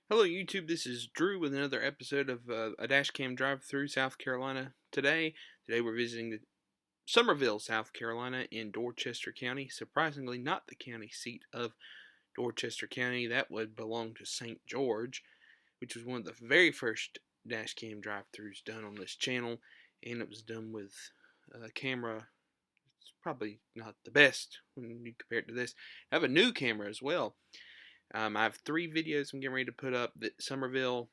Hello YouTube, this is Drew with another episode of a Dashcam drive through South Carolina Today we're visiting the Summerville, South Carolina in Dorchester County. Surprisingly not the county seat of Dorchester County. That would belong to St. George, which was one of the very first Dashcam drive-throughs done on this channel, and it was done with a camera. It's probably not the best when you compare it to this. I have a new camera as well. I have 3 videos I'm getting ready to put up: that Summerville,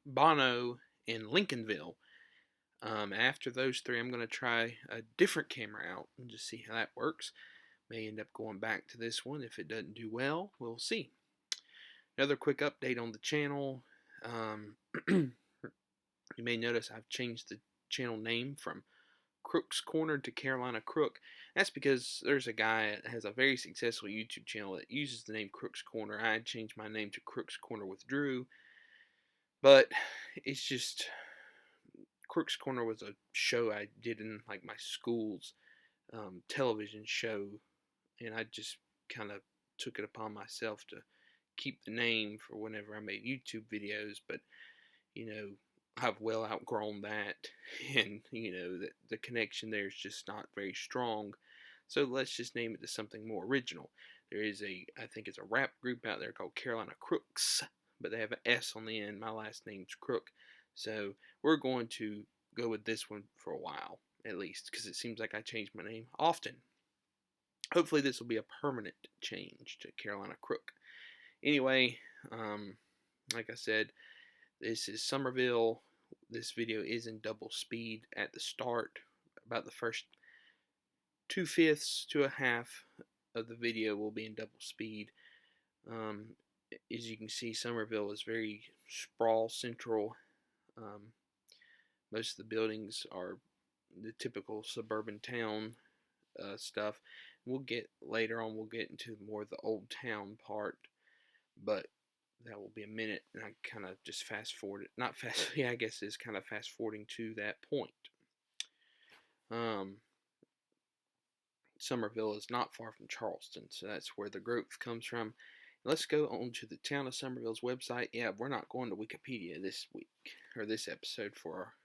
Bono, and Lincolnville. After those 3, I'm going to try a different camera out and just see how that works. May end up going back to this one. If it doesn't do well, we'll see. Another quick update on the channel. You may notice I've changed the channel name from Crook's Corner to Carolina Crook. That's because there's a guy that has a very successful YouTube channel that uses the name Crook's Corner. I had changed my name to Crook's Corner with Drew, but it's just Crook's Corner was a show I did in like my school's television show, and I just kind of took it upon myself to keep the name for whenever I made YouTube videos. But I've well outgrown that, and the connection there is just not very strong. So let's just name it to something more original. There is I think it's a rap group out there called Carolina Crooks, but they have an S on the end. My last name's Crook, so we're going to go with this one for a while, at least, because it seems like I change my name often. Hopefully this will be a permanent change to Carolina Crook. Anyway, like I said, this is Summerville. This video is in double speed at the start. About the first 2/5 to a half of the video will be in double speed. As you can see, Summerville is very sprawl central. Most of the buildings are the typical suburban town stuff. We'll get later on. We'll get into more of the old town part, but that will be a minute, and I kind of just fast forward it. Not fast, yeah, I guess it's kind of fast forwarding to that point. Summerville is not far from Charleston, so that's where the growth comes from. Let's go on to the town of Summerville's website. Yeah, we're not going to Wikipedia this week, or this episode, for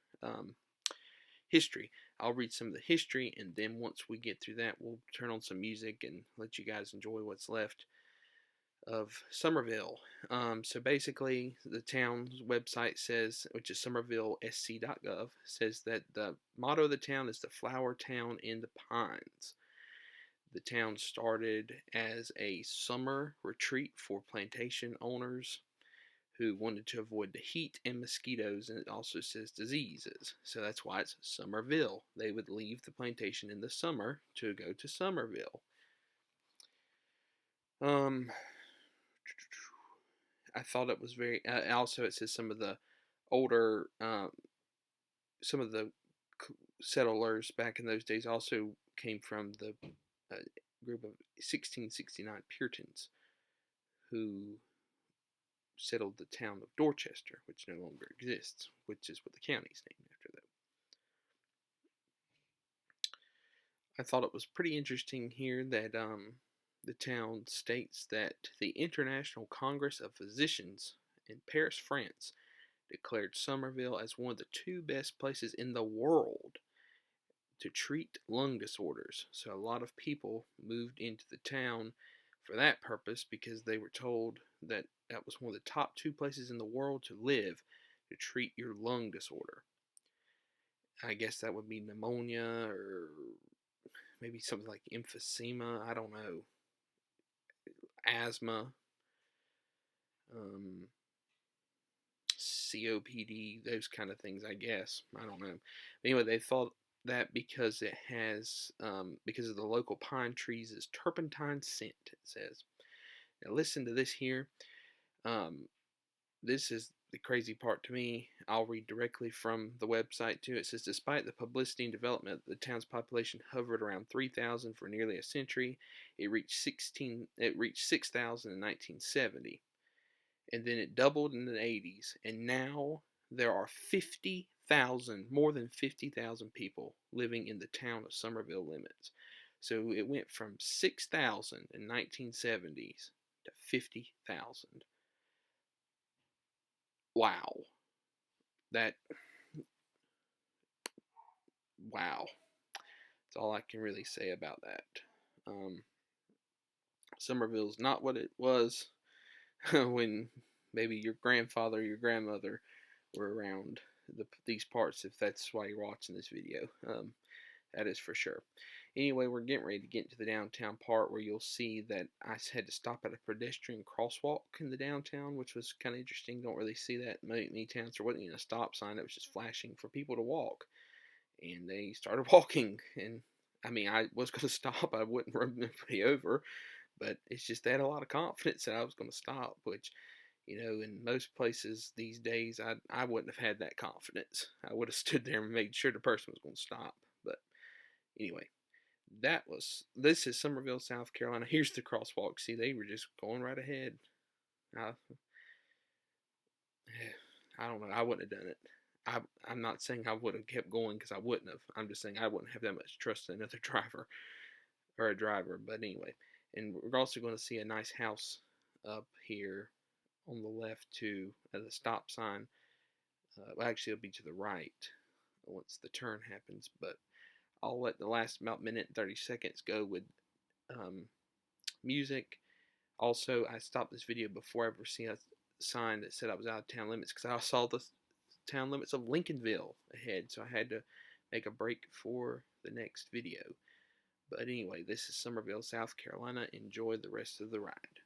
history. I'll read some of the history, and then once we get through that, we'll turn on some music and let you guys enjoy what's left of Summerville. So basically, the town's website says, which is somervillesc.gov, says that the motto of the town is the flower town in the pines. The town started as a summer retreat for plantation owners who wanted to avoid the heat and mosquitoes, and it also says diseases. So that's why it's Summerville. They would leave the plantation in the summer to go to Summerville. I thought it was very. Also, it says some of the older, some of the settlers back in those days also came from the group of 1669 Puritans who settled the town of Dorchester, which no longer exists, which is what the county's named after, though. I thought it was pretty interesting here that the town states that the International Congress of Physicians in Paris, France, declared Summerville as one of the 2 best places in the world to treat lung disorders. So a lot of people moved into the town for that purpose, because they were told that that was one of the top 2 places in the world to live to treat your lung disorder. I guess that would be pneumonia, or maybe something like emphysema, I don't know, asthma, COPD, those kind of things, I guess. I don't know. But anyway, they thought that because it has, because of the local pine trees, is turpentine scent, it says. Now listen to this here. This is the crazy part to me. I'll read directly from the website too. It says, despite the publicity and development, the town's population hovered around 3,000 for nearly a century. It reached 6,000 in 1970. And then it doubled in the 80s, and now there are 50,000, more than 50,000 people living in the town of Summerville limits. So it went from 6,000 in 1970s to 50,000. Wow. That, wow. That's all I can really say about that. Summerville's not what it was when maybe your grandfather or your grandmother were around these parts, if that's why you're watching this video. That is for sure. Anyway, we're getting ready to get into the downtown part where you'll see that I had to stop at a pedestrian crosswalk in the downtown, which was kind of interesting. Don't really see that in many towns. There wasn't even a stop sign. It was just flashing for people to walk. And they started walking. And I mean, I was going to stop. I wouldn't run anybody over. But it's just they had a lot of confidence that I was going to stop, which, in most places these days, I wouldn't have had that confidence. I would have stood there and made sure the person was going to stop. But anyway, this is Summerville, South Carolina. Here's the crosswalk. See, they were just going right ahead. I, I don't know. I wouldn't have done it. I'm not saying I would have kept going because I wouldn't have. I'm just saying I wouldn't have that much trust in another driver or a driver. But anyway, and we're also going to see a nice house up here on the left too, at the stop sign. Well, actually, it'll be to the right once the turn happens. But I'll let the last about minute and 30 seconds go with music. Also, I stopped this video before I ever seen a sign that said I was out of town limits because I saw the town limits of Lincolnville ahead, so I had to make a break for the next video. But anyway, this is Summerville, South Carolina. Enjoy the rest of the ride.